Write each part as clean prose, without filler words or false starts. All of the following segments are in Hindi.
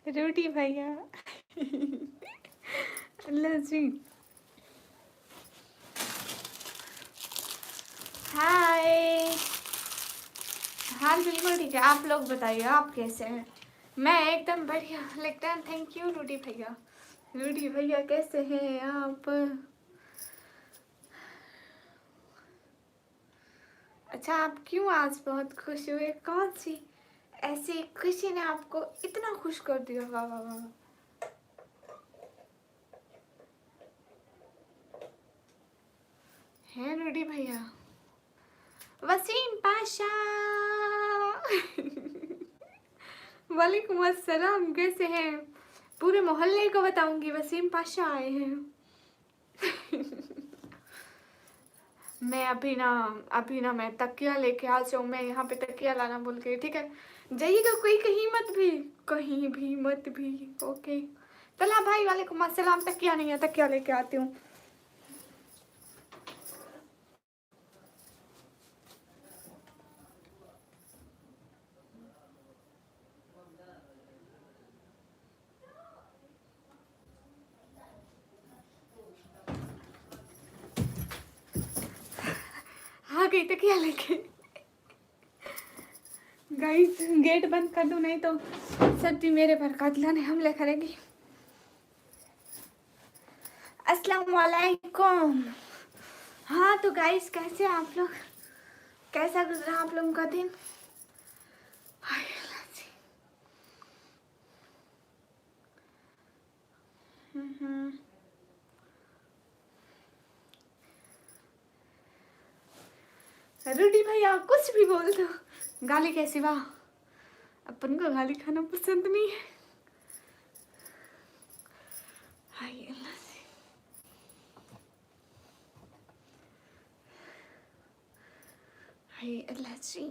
रोटी भैया। अल्लाह जी। हाय। हाँ बिल्कुल ठीक है, आप लोग बताइए आप कैसे हैं। मैं एकदम बढ़िया, लेकिन थैंक यू रोटी भैया। रोटी भैया कैसे हैं आप? अच्छा, आप क्यों आज बहुत खुश हुए? कौन सी ऐसी खुशी ने आपको इतना खुश कर दिया? वाह वाह वाह। हैं रोटी भैया? वसीम पाशा। वालेकुम अस्सलाम, कैसे हैं? पूरे मोहल्ले को बताऊंगी वसीम पाशा आए हैं। मैं अभी ना मैं तकिया लेके आ जाऊँ। मैं यहाँ पे तकिया लाना भूल गई, ठीक है? जाइएगा कोई कहीं भी मत भी। ओके तला भाई, वालेकुम अस्सलाम। तकिया नहीं है, तकिया लेके आती हूँ। आ गई तकिया लेके। गाइस गेट बंद कर दूं, नहीं तो सब्जी मेरे पर कातिलाने हमले करेगी। अस्सलाम वालेकुम। हाँ तो गाइस कैसे आप लोग? कैसा गुजरा आप लोगों का दिन? हाय अल्लाह जी। रूडी भैया कुछ भी बोल दो, गाली के सिवा अपन को गाली खाना पसंद नहीं है। हाय अल्लाह जी। हाय अल्लाह जी।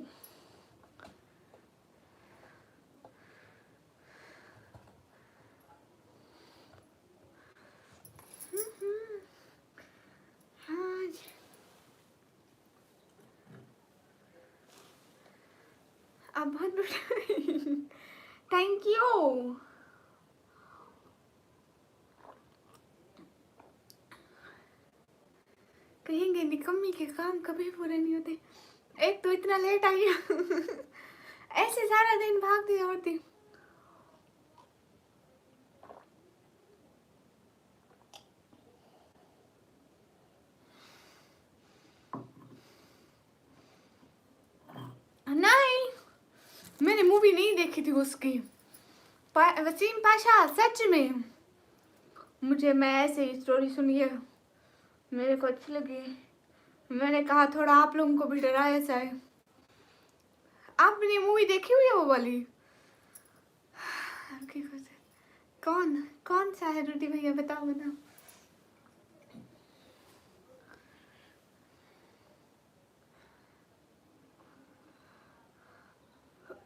हाँ जी। आप बहुत थैंक यू। कहेंगे निकम्मी के काम कभी पूरे नहीं होते। एक तो इतना लेट आई। ऐसे सारा दिन भागती दौड़ती। नहीं, मैंने मूवी नहीं देखी थी उसकी। वसीम पाशा सच में मैं ऐसे ही स्टोरी सुनी है, मेरे को अच्छी लगी। मैंने कहा थोड़ा आप लोगों को भी डराया जाए। आपने मूवी देखी हुई है वो वाली? कौन कौन सा है रोटी भैया, बताओ बताओ।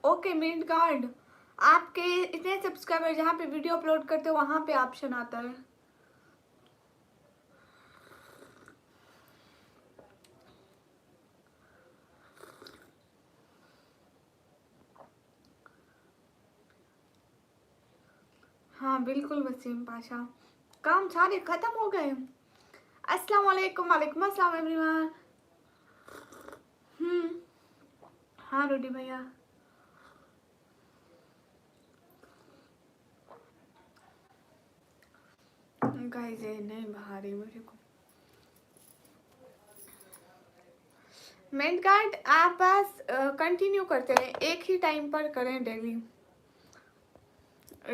ओके मिनट गार्ड, आपके इतने सब्सक्राइबर जहाँ पे वीडियो अपलोड करते हो वहाँ पे ऑप्शन आता है। हाँ बिल्कुल वसीम पाशा, काम सारे खत्म हो गए। अस्सलाम वालेकुम। वालेकुम अस्सलाम एवरीवन। हाँ रोटी भैया। गाइस ये नहीं बहा रही मेरे को। मेंट कार्ड आप बस कंटिन्यू करते रहें, एक ही टाइम पर करें।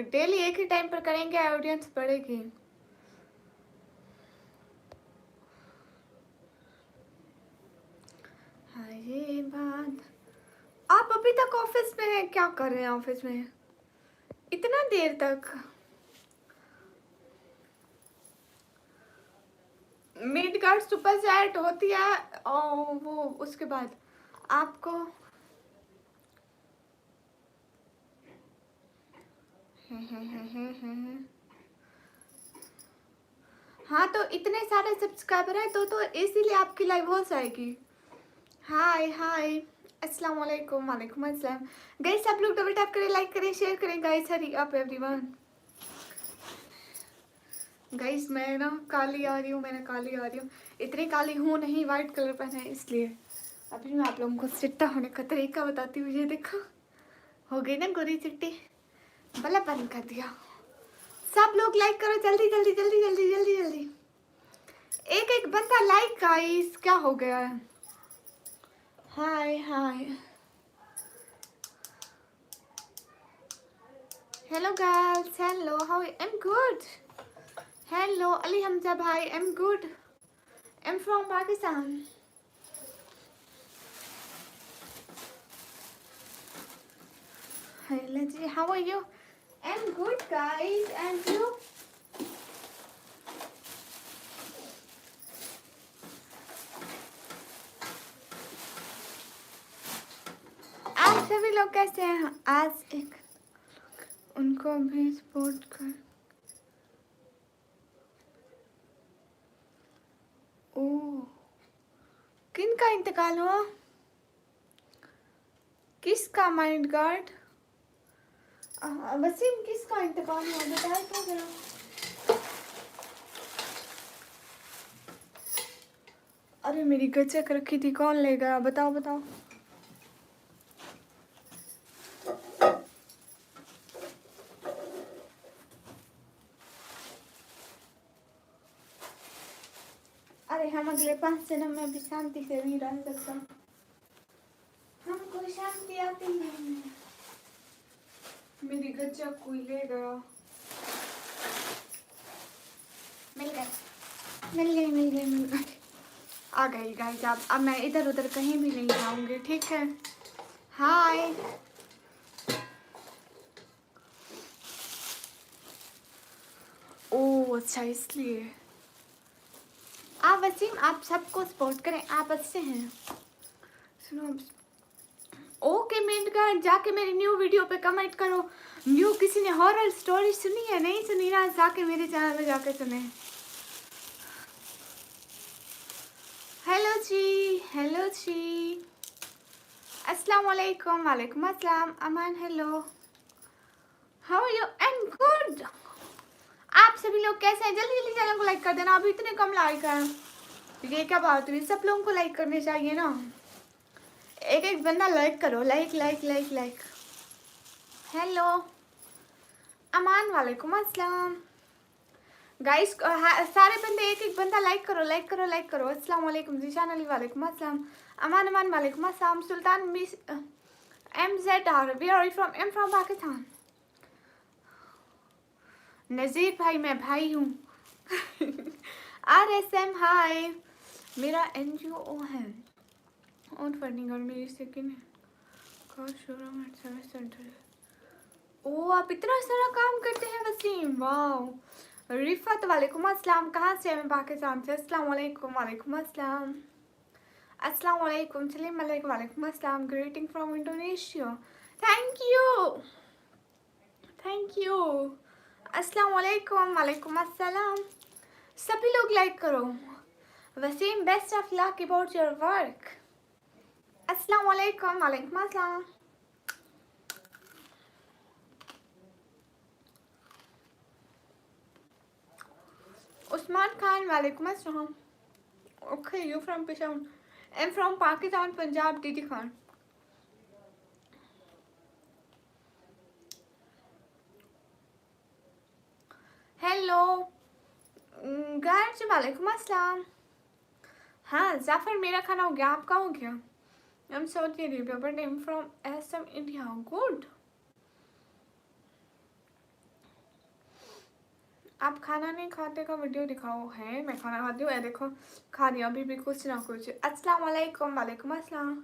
डेली एक ही टाइम पर करेंगे, ऑडियंस बढ़ेगी। हाँ ये बात। आप अभी तक ऑफिस में हैं? क्या कर रहे हैं ऑफिस में इतना देर तक? मिड कार्ड सुपर चैट होती है और वो उसके बाद आपको हाँ तो इतने सारे सब्सक्राइबर हैं तो इसीलिए आपकी लाइव हो जाएगी। हाय हाय, अस्सलाम वालेकुम, वालेकुम अस्सलाम। गाइस सब लोग डबल टैप करें, लाइक करें, शेयर करें guys. Hurry up everyone. Guys मैं ना काली आ रही हूँ, इतनी काली हूँ नहीं, वाइट कलर पहना है इसलिए। अभी मैं आप लोगों को चिट्टा होने का तरीका बताती हूँ। ये देखो, हो गई ना गोरी चिट्टी, बल्ब बंद कर दिया। सब लोग लाइक करो जल्दी जल्दी जल्दी जल्दी जल्दी जल्दी। एक एक बंदा लाइक गाइस, क्या हो गया है? Hi hi, hello girls, hello, how I am good. Hello Ali Hamza भाई, I am good, I am from Pakistan. Hello जी, how are you? I am good guys, and you? आप सभी लोग कैसे हैं? आज एक उनको भी सपोर्ट कर। ओह, किन का इंतकाल हुआ? किसका? माइंड गार्ड वसीम, किसका इंतकाल हुआ बताया तो जरा। अरे मेरी गचक रखी थी, कौन लेगा? बताओ बताओ। अरे हम अगले 5 दिनों में भी शांति से नहीं रह सकता, हमको शांति आती नहीं है। मेरी गच्चक कोई ले गया। मिल गई मिल गई मिल गई मिल गई, आ गई गाइस। अब मैं इधर उधर कहीं भी नहीं जाऊंगी, ठीक है? हाय, ओह अच्छा इसलिए। आप वसीम, आप सबको सपोर्ट करें, आप अच्छे हैं। सुनो, ओके मिनट का जाके मेरी न्यू वीडियो पे कमेंट करो। न्यू किसी ने हॉरर स्टोरी सुनी है? नहीं सुनी ना, जाके मेरे चैनल पे जाके सुने। हेलो जी, हेलो जी, अस्सलाम वालेकुम, वालेकुम अस्सलाम। Aman hello, how are you? I am good. आप सभी लोग कैसे हैं? जल्दी जल्दी चैनल को लाइक कर देना, अभी इतने कम लाइक हैं। ये क्या बात हुई? सब लोगों को लाइक करने चाहिए ना। एक एक बंदा लाइक करो, like like like like. Hello Aman, वालेकुम अस्सलाम। गाइस सारे बंदे एक एक बंदा लाइक करो, लाइक करो, लाइक करो। अस्सलाम वालेकुम जीशान अली, वालेकुम अस्सलाम। अमान अमान, वालेकुम अस्सलाम। Sultan miss MZR, where are you from? I am from Pakistan. Nazir भाई, मैं भाई हूँ। RSM हाय, मेरा NGO है और फंडिंग, और मेरी सेकंड शोरूम सर्विस सेंटर। ओ आप इतना सारा काम करते हैं वसीम, वाह। रिफत, वालेकुम अस्सलाम। कहाँ से? मैं पाकिस्तान से। अस्सलाम वालेकुम, वालेकुम अस्सलाम। अस्सलाम वालेकुम। सलीम मलिक, वालेकुम अस्सलाम। Greeting from Indonesia, thank you thank you. अस्सलाम वालेकुम, वालेकुम अस्सलाम। सभी लोग लाइक करो। Wasim, best of luck about your work. अस्सलाम वालेकुम, वालेकुम अस्सलाम। उस्मान खान, वालेकुम अस्सलाम। Okay, you from Peshawar? I am from Pakistan, Punjab. दीदी खान, हेलो गाइस, वालेकुम अस्सलाम। हाँ जाफर, मेरा खाना हो गया, आपका हो गया? I am Saudi Arabia but I am from Assam, India. Good. आप खाना नहीं खाते का वीडियो दिखाओ। है मैं खाना खाती हूँ, देखो खा रही हूँ अभी भी कुछ ना कुछ। अस्सलाम वालेकुम, वालेकुम अस्सलाम।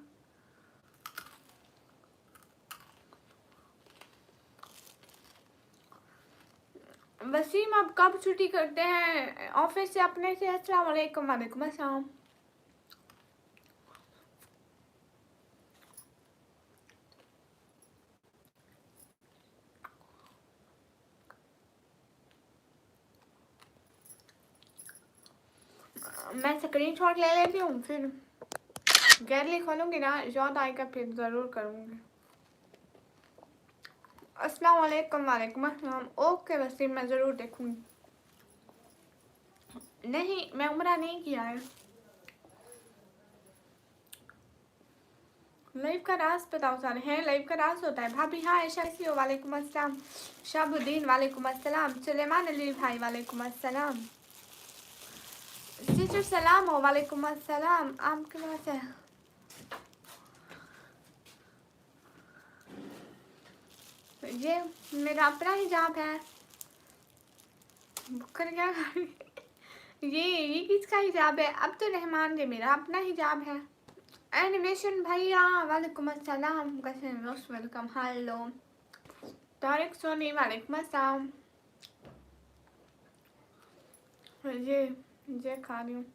वसीम, आप कब छुट्टी करते हैं ऑफिस से अपने से? अस्सलाम वालेकुम, वालेकुम अस्सलाम। मैं स्क्रीनशॉट ले लेती हूँ, फिर गैलरी खोलूंगी ना, याद आएगा फिर ज़रूर करूँगी। अस्सलाम वालेकुम। वालेकुम अस्सलाम। ओके वसीम, मैं ज़रूर देखूँगी। नहीं, मैं उम्रा नहीं किया है। लाइव का राज बताओ सारे हैं, लाइव का राज होता है। भाभी हाँ, ऐशा कैसी हो? वालेकुम अस्सलाम। शाबुद्दीन वालेकुम अस्सलाम। सुलेमान अली भाई वालेकुम अस्सलाम। सिस्टर सलाम हो, वालेकुम अस्सलाम। आपके पास है ये मेरा अपना हिजाब है। बुकर क्या ये किसका हिजाब है? अब तो रहमान जी मेरा अपना हिजाब है। एनिमेशन भैया वालेकुम अस्सलाम। कैसे most welcome. Hello Tariq Soni वालेकुम अस्सलाम। ये खा रही हूँ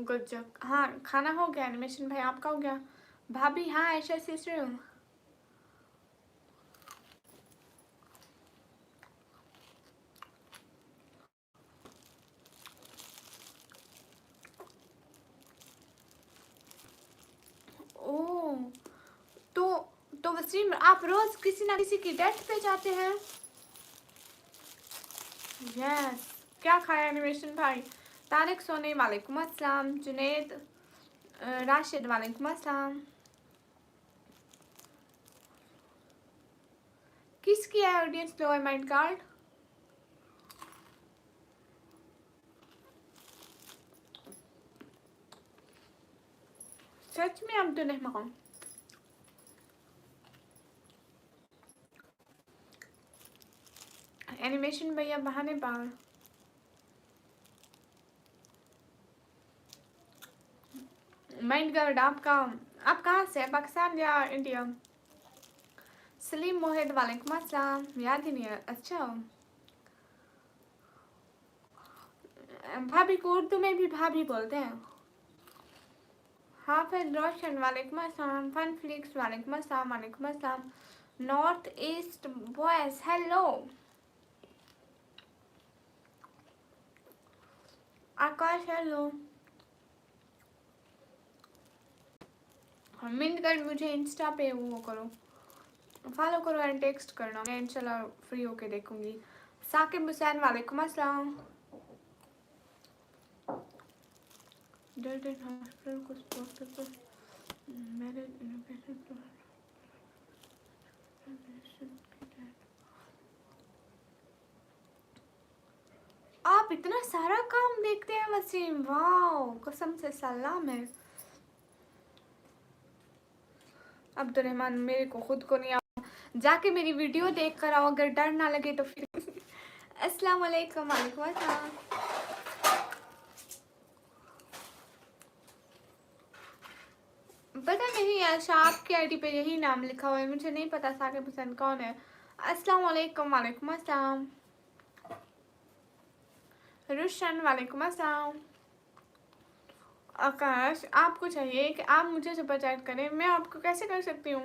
गज्जक। हाँ खाना हो गया एनिमेशन भाई, आपका हो गया? भाभी हाँ, ऐशा सिस्टर हूँ। ओह तो वसीम, आप रोज किसी ना किसी की डेथ पे जाते हैं। यस। क्या खाया एनिमेशन भाई? तारिक सोनी वालेकुम अस्सलाम। जुनैद राशिद वालेकुम अस्सलाम। किसकी है ऑडियंस लो है माइंड कार्ड? सच में अब तो नहीं मकाऊं। एनिमेशन भैया बहाने बाहर। माइंड गार्ड आपका, आप कहाँ से? पाकिस्तान या इंडिया? सलीम मोहिद वालेकुम अस्सलाम। याद ही नहीं है। अच्छा भाभी को उर्दू में भी भाभी बोलते हैं। हाफिज रोशन वालेकुम अस्सलाम। फन फ्लिक्स वालेकुम अस्सलाम। वालेकुम अस्सलाम। North east boys hello. Akash hello. मिंट कर मुझे इंस्टा पे वो करो, फॉलो करो एंड टेक्स्ट करना, मैं इंशाल्लाह फ्री होके देखूंगी। साकिब हुसैन वालेकुम अस्सलाम। हॉस्पिटल को मेरे आप इतना सारा काम देखते हैं वसीम, वाओ कसम से सलाम है। अब्दुल रहमान मेरे को खुद को नहीं आता, जाके मेरी वीडियो देख कर आओ, अगर डर ना लगे तो फिर अस्सलाम वालेकुम। वालेकुम अस्सलाम। पता नहीं आशा, आपकी आईडी पे यही नाम लिखा हुआ है, मुझे नहीं पता साकिब हुसैन कौन है। अस्सलाम वालेकुम। वालेकुम अस्सलाम। रुशन वालेकुम अस्सलाम। आकाश आपको चाहिए कि आप मुझे सुपर चैट करें, मैं आपको कैसे कर सकती हूँ?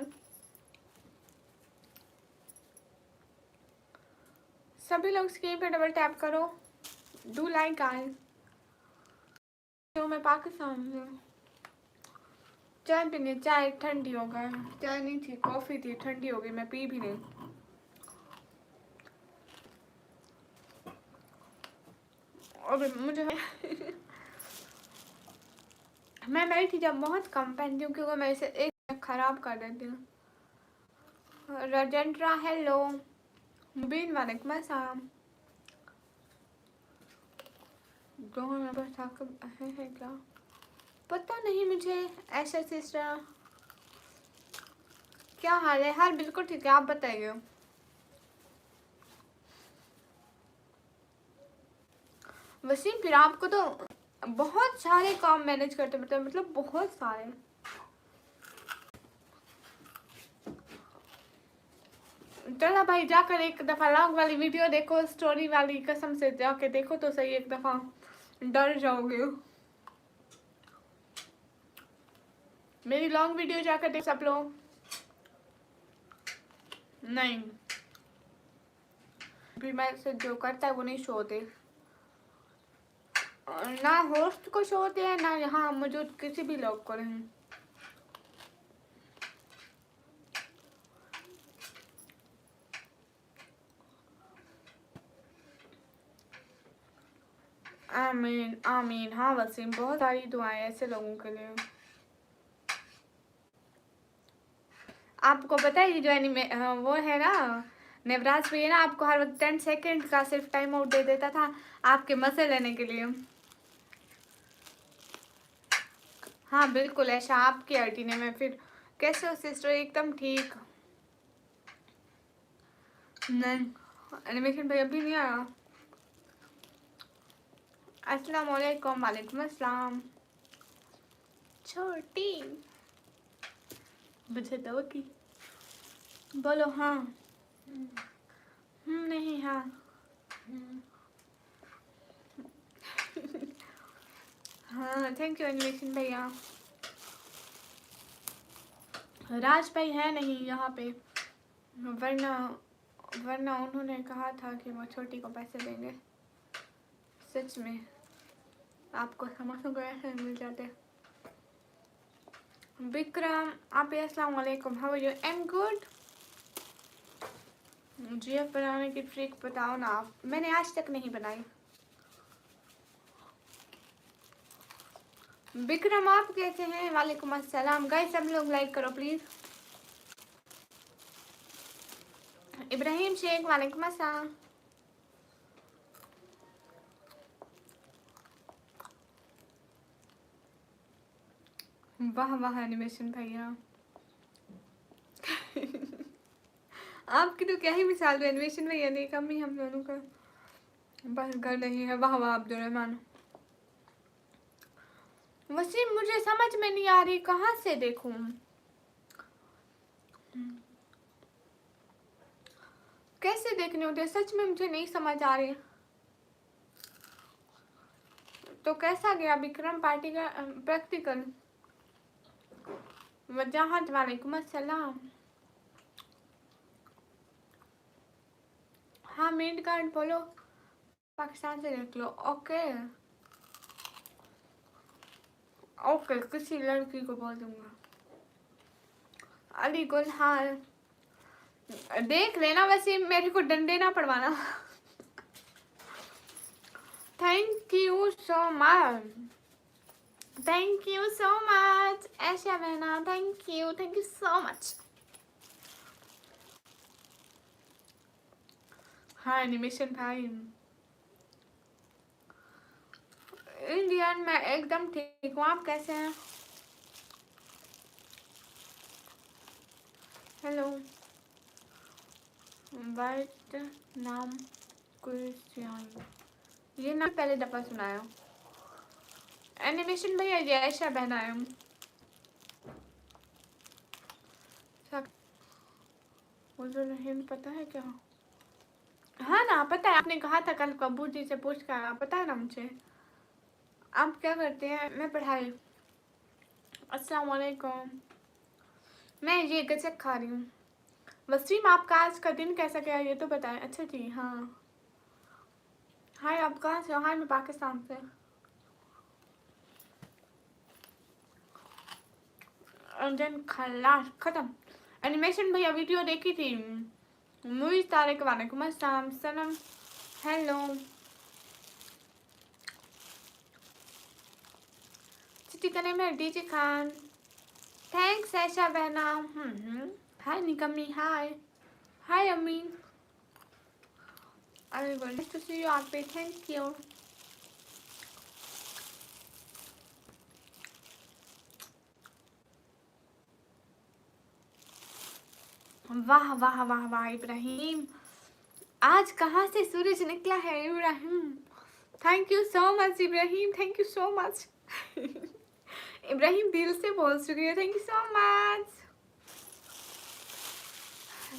सभी लोग स्क्रीन पे डबल टैप करो, डू लाइक गाइस। तो मैं पाकिस्तान में चाय पीने, चाय ठंडी हो गई। चाय नहीं थी, कॉफ़ी थी, ठंडी हो गई, मैं पी भी नहीं। और मुझे मैं बैठी जब बहुत कम पहनती हूँ क्योंकि मैं इसे एक ख़राब कर देती हूँ। रजेंद्रा हेलो। मुबीन वालेकुम अस्सलाम। दो में बस है क्या पता नहीं मुझे। ऐसा सिस्टर क्या हाल है? हाल बिल्कुल ठीक है, आप बताइए। वसीम फिर आपको तो बहुत सारे काम मैनेज करते पड़ते हैं, मतलब बहुत सारे। चला भाई, जाकर एक दफा लॉन्ग वाली वीडियो देखो, स्टोरी वाली, कसम से जाके देखो तो सही एक दफा, डर जाओगे। मेरी लॉन्ग वीडियो जाकर देख सब लोग। नहीं भी मैं से जो करता है वो नहीं शो होते, ना होस्ट को शो होते हैं ना यहाँ मौजूद किसी भी लोग को नहीं। आमीन आमीन। हाँ वसीम, बहुत सारी दुआएं ऐसे लोगों के लिए। आपको पता है ये जो वो है ना नेवराज भैया ना, आपको हर वक्त 10 सेकेंड का सिर्फ टाइम आउट दे देता था आपके मजे लेने के लिए। हाँ बिल्कुल ऐसा आपकी आईटी ने। मैं फिर कैसे हो सिस्टर? एकदम ठीक। नहीं एनिमेशन भाई अभी नहीं आया। अस्सलाम वालेकुम। वालेकुम अस्सलाम। छोटी मुझे दो की बोलो। हाँ नहीं हाँ हाँ थैंक यू एनिमेशन भैया। राज भाई है नहीं यहाँ पे, वरना वरना उन्होंने कहा था कि वो छोटी को पैसे देंगे। सच में आपको समोसों को ऐसे मिल जाते। विक्रम आप अस्सलाम वालेकुम। How are you? I am good. GF बनाने की ट्रिक बताओ ना आप। मैंने आज तक नहीं बनाई। विक्रम आप कैसे हैं? वालेकुम अस्सलाम। गाइस सब लोग लाइक करो प्लीज। इब्राहिम शेख वालेकुम अस्सलाम। वाह वाह एनिमेशन भैया आपकी तो क्या ही मिसाल है एनिमेशन भैया ने। कम ही हम दोनों का बस घर नहीं है। वाह वाह अब्दुलरहमान। वसीम मुझे समझ में नहीं आ रही कहाँ से देखूं। कैसे देखने होते? सच में मुझे नहीं समझ आ रही। तो कैसा गया विक्रम पार्टी का प्रैक्टिकल? वजाहत वालेकुम अस्सलाम। हाँ मेड कार्ड बोलो पाकिस्तान से देख लो। ओके ओके किसी लड़की को बोल दूंगा। अली गुल हाल देख लेना। वैसे मेरे को डंडे ना पड़वाना। Thank you so much. Thank you so much Aisha बहना। Thank you so much. हाँ एनिमेशन भाई इंडियन मैं एकदम ठीक हूँ। आप कैसे हैं? हेलो वाइट नाम क्रिस्टियान, ये ना पहले दफा सुनाया। एनिमेशन भैया ये ऐशा बहना है। मुझे नहीं पता है क्या? हाँ ना पता है। आपने कहा था कल कबूर जी से पूछ कर। पता है ना मुझे। आप क्या करते हैं? मैं पढ़ाई। अस्सलाम वालेकुम। मैं ये गचक खा रही हूँ। वसीम आपका आज का दिन कैसा गया ये तो बताएं। अच्छा जी हाँ। हाय आप कहाँ से हो? हाय मैं पाकिस्तान से। देन खलास खत्म। एनिमेशन भैया वीडियो देखी थी। मूवी तारे के वालेकुम अस्सलाम सनम। हेलो चिट्टी का नेम है डीजे खान। थैंक्स ऐशा बहना। हाय निकम्मी। हाय हाय अम्मी। अरे गुड टू सी यू आप पे। Thank you. वाह वाह वाह वाह इब्राहिम आज कहाँ से सूरज निकला है Ibrahim. Thank you so much Ibrahim. Thank you so much Ibrahim दिल से बोल चुकी है। Thank you so much.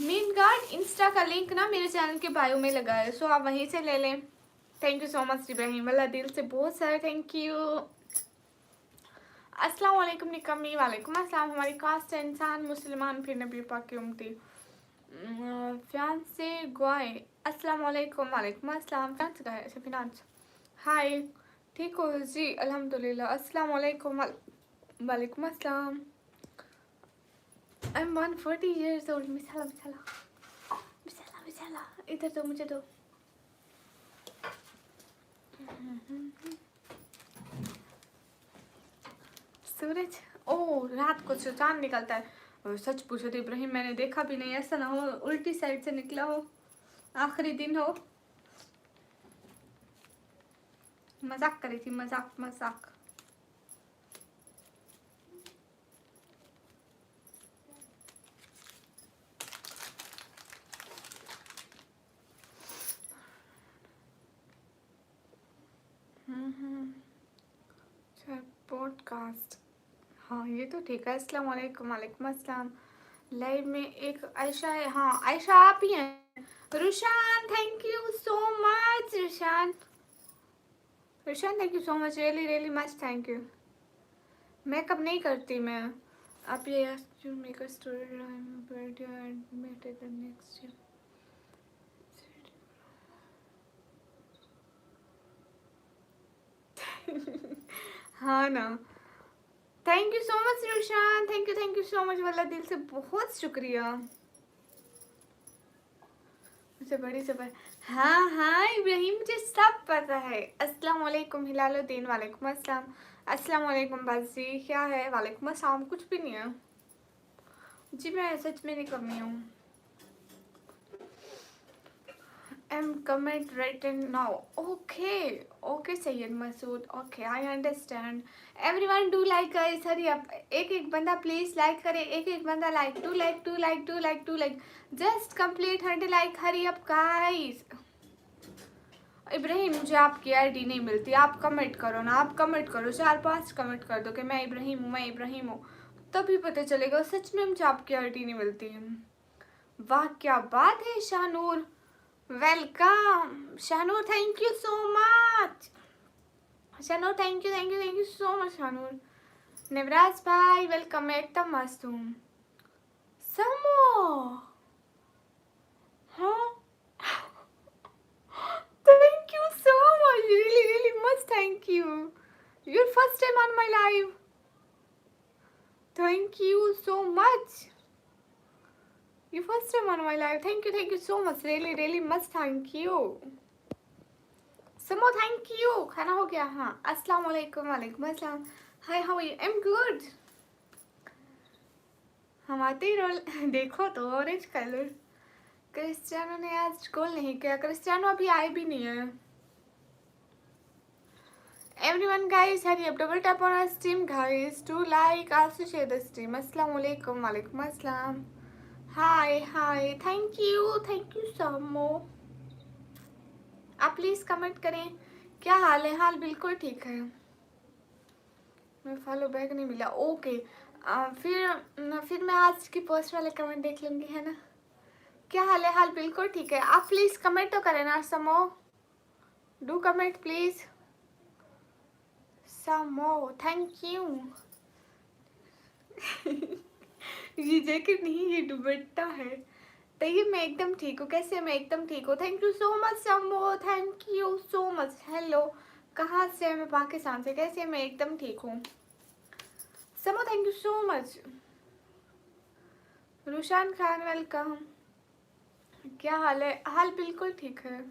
Main guard Insta का लिंक ना मेरे चैनल के बायो में लगा है, सो आप वहीं से ले लें। Thank you so much Ibrahim. Allah दिल से बहुत सारे थैंक यू। अस्सलाम वालेकुम निकम्मी। वालेकुम अस्सलाम। हमारी कास्ट है इंसान मुसलमान फिर नबी पाक की उम्मती। फ्रांस से गोए। अस्सलाम वालेकुम। वालेकुम अस्सलाम। फ्रांस का है फिनांस। हाय ठीक हो जी? अल्हम्दुलिल्लाह। अस्सलाम वालेकुम। वालेकुम अस्सलाम। I am 140 years old। मिसाला मिसाला मिसाला मिसाला इधर दो मुझे दो। सूरज, ओ रात को जो चांद निकलता है। और सच पूछो तो इब्राहिम मैंने देखा भी नहीं, ऐसा ना हो उल्टी साइड से निकला हो, आखिरी दिन हो। मजाक करी थी, मजाक मजाक। पॉडकास्ट, हाँ ये तो ठीक है। अस्सलाम वालेकुम, वालेकुम अस्सलाम। लाइव में एक आयशा है, हाँ आयशा आप ही हैं। Rushan thank you so much, Rushan Rushan thank you so much, really really much thank you. Makeup नहीं करती मैं। आप ये make a story next year. हाँ ना, thank you so much Rushan, thank you so much, वाला दिल से बहुत शुक्रिया। मुझे बड़ी सबर, हाँ हाँ इब्राहिम मुझे सब पता है। अस्सलाम वालेकुम हिलालुद्दीन, वालेकुम अस्सलाम। अस्सलाम वालेकुम बाजी, क्या है? वालेकुम अस्सलाम, कुछ भी नहीं है जी, मैं सच में नहीं कमी हूँ। Comment written now. Okay, Sayyid Masood. Okay, I understand. Everyone do like guys. Hurry up. एक बंदा please like करे. एक बंदा like. Do like. Just complete 100 like. Hurry up guys. Ibrahim मुझे आपकी आईडी नहीं मिलती, आप कमेंट करो ना, आप कमेंट करो, 4-5 कमेंट कर दो कि मैं इब्राहिम हूँ, तभी पता चलेगा। सच में मुझे आपकी आईडी नहीं मिलती। वाह क्या बात है Shanoor, welcome Shanoor, thank you so much Shanoor, thank you so much Shanoor. Navraj भाई वेलकम, मैं एकदम मस्त हूँ। समो, हाँ thank you so much, really much thank you. Your first time on my live, thank you so much. You first time on my live, thank you so much, really much thank you। Samo thank you, खाना हो गया? हाँ, अस्सलाम वालेकुम, वालेकुम अस्सलाम। Hi how are you? I am good. हम आते ही रोल देखो तो ऑरेंज कलर। क्रिस्टियानो ने आज गोल नहीं किया, क्रिस्टियानो अभी आए भी नहीं है। Everyone guys, hurry up, double tap on our stream guys, do like, also share the stream। अस्सलाम वालेकुम, वालेकुम अस्सलाम। हाय थैंक यू समो। आप प्लीज़ कमेंट करें, क्या हाल है? हाल बिल्कुल ठीक है। मैं फॉलो बैक नहीं मिला, ओके। फिर मैं आज की पोस्ट वाले कमेंट देख लूँगी, है ना? क्या हाल है? हाल बिल्कुल ठीक है। आप प्लीज़ कमेंट तो करें ना समो, डू कमेंट प्लीज़ समो, थैंक यू। ये जैकेट नहीं, ये दुपट्टा है। तो ये मैं एकदम ठीक हूँ, कैसे? मैं एकदम ठीक हूँ, थैंक यू सो मच समो, thank you so much. Hello, कहाँ से? मैं पाकिस्तान से। कैसे? मैं एकदम ठीक हूँ समो, thank you so much. Rushan Khan welcome, क्या हाल है? हाल बिल्कुल ठीक है,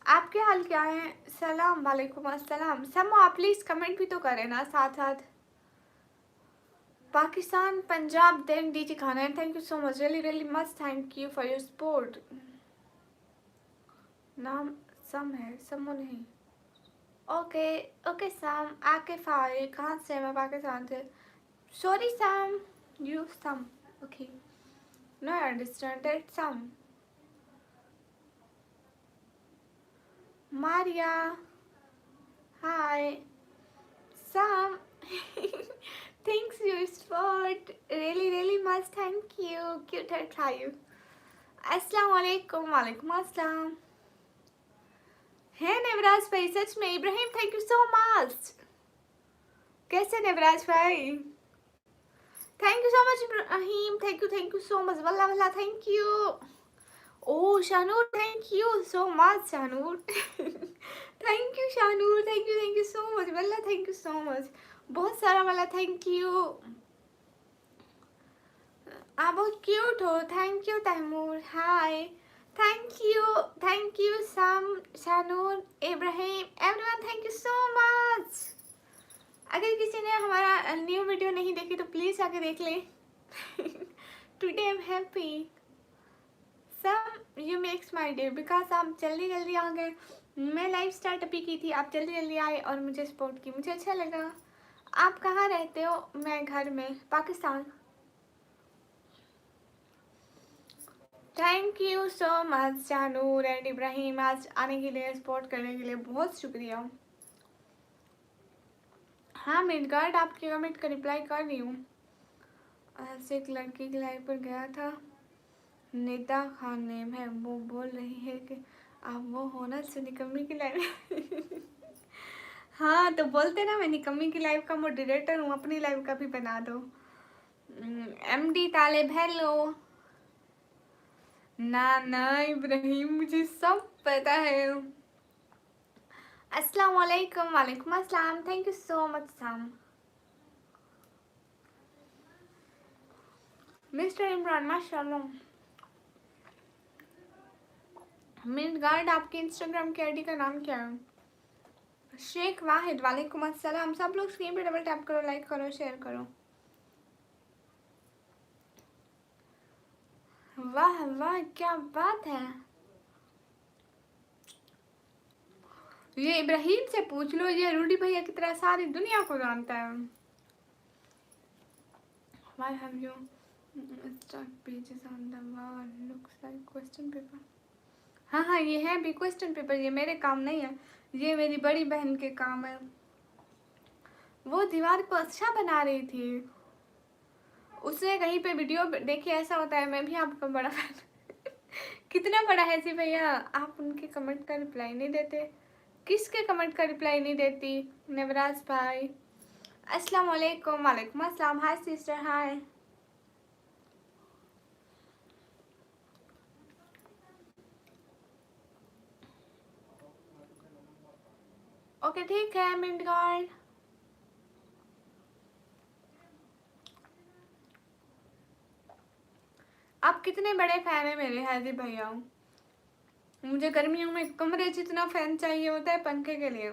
आपके हाल क्या है? सलाम, वालेकुम अस्सलाम। समो आप प्लीज़ कमेंट भी तो करें ना साथ साथ। पाकिस्तान, पंजाब, देन डीजी खाना, and thank you so much, really much thank you for your support. नाम सम है, समो नहीं। ओके सम, आकिफ आए कहाँ से? मैं पाकिस्तान से। Sorry Sam, you Sam, okay, no I understand that Sam. Maria, hi Sam. Thanks for your support, really much thank you, cute heart you। अस्सलाम वालेकुम, वालेकुम अस्सलाम। है नवराज भाई, सच में Ibrahim thank you so much. कैसे नवराज भाई? Thank you so much Ibrahim, thank you so much, वल्ला थैंक यू। ओ Shanoor, thank you so much Shanoor. Thank you Shanoor, thank you so much, वल्ला थैंक यू सो मच, बहुत सारा वाला थैंक यू। आप बहुत क्यूट हो, thank you Taimur. Hi Thank you, Sam, Shanur, Ibrahim, everyone. Thank you so much. अगर किसी ने हमारा न्यू वीडियो नहीं देखी तो प्लीज आके देख ले. Today I'm happy. Sam, you makes my day because आप जल्दी जल्दी आ गए. मैं लाइव स्टार्ट अभी की थी, आप जल्दी जल्दी आए और मुझे सपोर्ट की, मुझे अच्छा लगा. आप कहाँ रहते हो? मैं घर में, Pakistan. Thank you so much जानूर एंड इब्राहिम, आज आने के लिए, सपोर्ट करने के लिए बहुत शुक्रिया. हाँ मिडगार्ड, आपके कमेंट का रिप्लाई कर रही हूँ. ऐसे एक लड़की की लाइव पर गया था, निदा खान नेम है, वो बोल रही है कि आप वो हो ना से निकम्मी की लाइव. हाँ तो बोलते ना मैं निकम्मी की लाइव का मॉडरेटर हूँ, अपनी लाइव का भी बना दो. एमडी तालिब हेलो. ना इब्राहिम, मुझे सब पता है. अस्सलाम वालेकुम. वालेकुम अस्सलाम. Thank you so much Sam. Mister Imran माशाल्लाह. मिडगार्ड, आपके इंस्टाग्राम की आईडी का नाम क्या है? शेख वाहिद, वालेकुम अस्सलाम. सब लोग स्क्रीन पे डबल टैप करो, लाइक करो, शेयर करो. वाह वाह, क्या बात है. ये इब्राहिम से पूछ लो, ये रूडी भैया की तरह सारी दुनिया को जानता है. Why have you stuck pages on the wall? Looks like question paper. हाँ, ये है भी क्वेश्चन पेपर. ये मेरे काम नहीं है, ये मेरी बड़ी बहन के काम है. वो दीवार को अच्छा बना रही थी, उसने कहीं पे वीडियो देखी. ऐसा होता है, मैं भी आपका बड़ा फैन. कितना बड़ा है जी भैया, आप उनके कमेंट का रिप्लाई नहीं देते. किसके कमेंट का रिप्लाई नहीं देती? नवराज भाई, अस्सलाम वालेकुम. वालेकुम अस्सलाम. हाय सिस्टर, हाय. ओके ठीक है मिंट गार्ड. आप कितने बड़े फैन है मेरे हाजी भैया. मुझे गर्मियों में कमरे जितना फैन चाहिए होता है पंखे के लिए.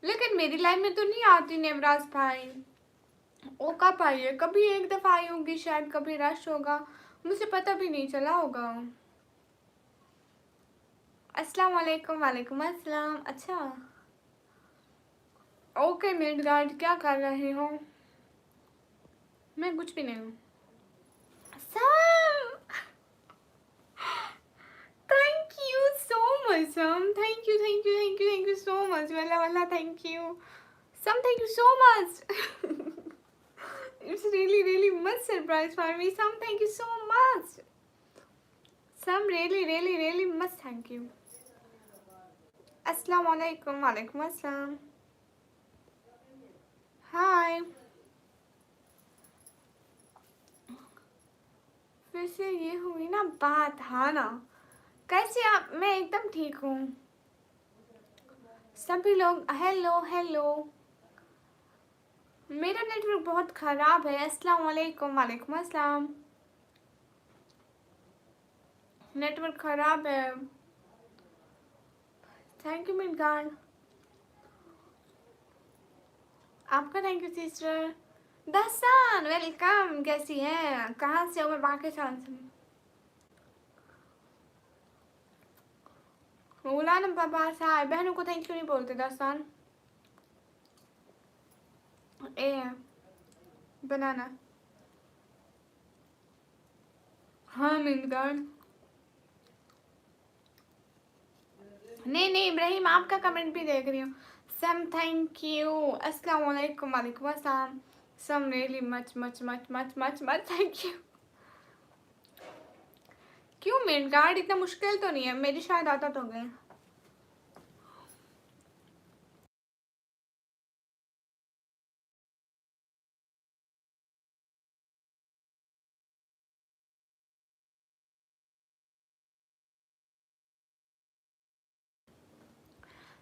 लेकिन मेरी लाइफ में तो नहीं आती नेवराज भाई. वो कब आई है? कभी एक दफा आई होगी शायद, कभी रश होगा, मुझे पता भी नहीं चला होगा. अस्सलाम वालेकुम. वालेकुम अस्सलाम. अच्छा ओके मिड गार्ड, क्या कर रहे हो? मैं कुछ भी नहीं हूँ. Sam, thank you so much Sam. Thank you thank you thank you thank you so much. वाला वाला thank you Sam. Thank you so much. It's really much surprise for me. Some thank you so much. Some really much thank you. Assalamu alaikum. Walaikum assalam. Hi. फिर से ये हुई ना बात. हाँ ना, कैसे आप? मैं एकदम ठीक हूँ. सभी लोग हेलो हेलो. मेरा नेटवर्क बहुत ख़राब है. अस्सलाम वालेकुम. वालेकुम अस्सलाम. नेटवर्क ख़राब है. Thank you Midgard. आपका थैंक यू सिस्टर. दहसान वेलकम. कैसी हैं? कहाँ से हो? मैं पाकिस्तान से. बोला ना पापा साहब. बहनों को थैंक यू नहीं बोलते दहसान. ए बनाना. हाँ मिडगार्ड. नहीं इब्राहिम, आपका कमेंट भी देख रही हूँ. Sam thank you. अस्सलाम वालेकुम. वालेकुम अस्सलाम. Sam really much much much much much much thank you. क्यों मिडगार्ड, इतना मुश्किल तो नहीं है, मेरी शायद आदत हो गई.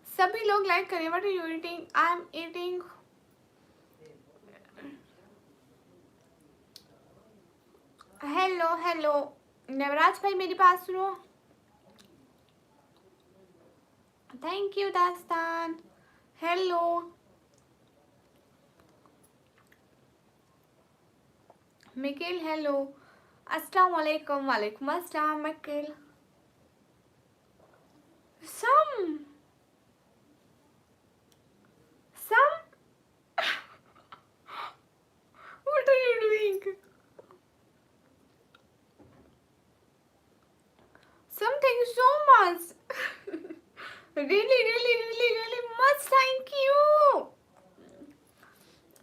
सभी लोग लाइक करें. What are you eating? I am eating. Hello hello. Navraj भाई मेरी बात सुनो। Thank you Dastan. Hello. Mikel hello. अस्सलाम वालेकुम। वालेकुम अस्सलाम Mikel. Sam Sam what are you doing? Some thank you so much. Really, really, really, really much thank you.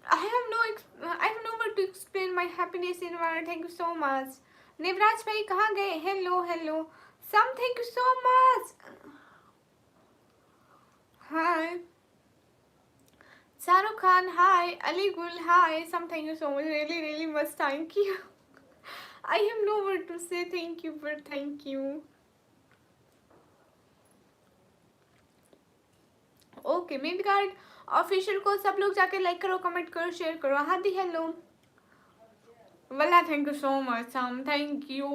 I have no word to explain my happiness in word. Thank you so much. Navraj भाई कहाँ गए? Hello hello. Sam thank you so much. Hi Shahrukh Khan hi. Ali Gul hi. Sam thank you so much. Really really much thank you. I have no word to say thank you but thank you. Okay mid guard official को सब लोग जाके लाइक करो, कमेंट करो, शेयर करो। हादी हेलो। वल्ला thank you so much Sam thank you.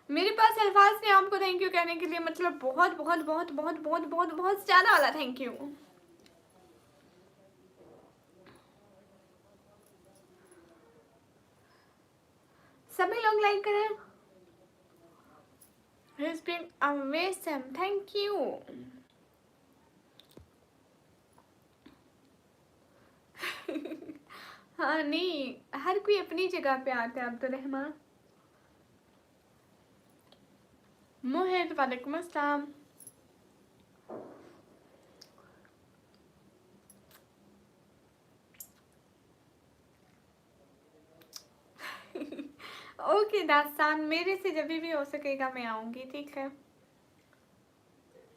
मेरे पास अल्फाज नहीं आपको थैंक यू कहने के लिए, मतलब बहुत बहुत बहुत बहुत बहुत बहुत बहुत ज़्यादा वाला थैंक यू। सभी लोग लाइक करें। It's been amazing. Thank you. हाँ नहीं, हर कोई अपनी जगह पे आता है। अब्दुल रहमान मोहित वालेकुम अस्सलाम। ओके दास्तान, मेरे से जब भी हो सकेगा मैं आऊंगी, ठीक है।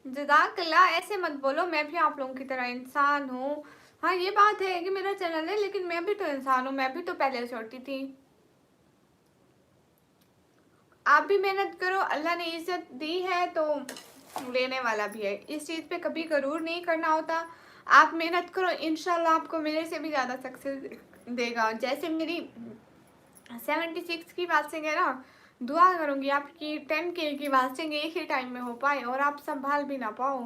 जज़ाकल्लाह। ऐसे मत बोलो, मैं भी आप लोगों की तरह इंसान हूँ। हाँ ये बात है कि मेरा चैनल है, लेकिन मैं भी तो इंसान हूँ, मैं भी तो पहले छोटी थी। आप भी मेहनत करो, अल्लाह ने इज्जत दी है तो लेने वाला भी है। इस चीज़ पे कभी गरूर नहीं करना होता। आप मेहनत करो, इंशाल्लाह आपको मेरे से भी ज़्यादा सक्सेस देगा। जैसे मेरी 76 की वाचिंग है ना, दुआ करूँगी आपकी 10K की वाचिंग एक ही टाइम में हो पाए और आप संभाल भी ना पाओ।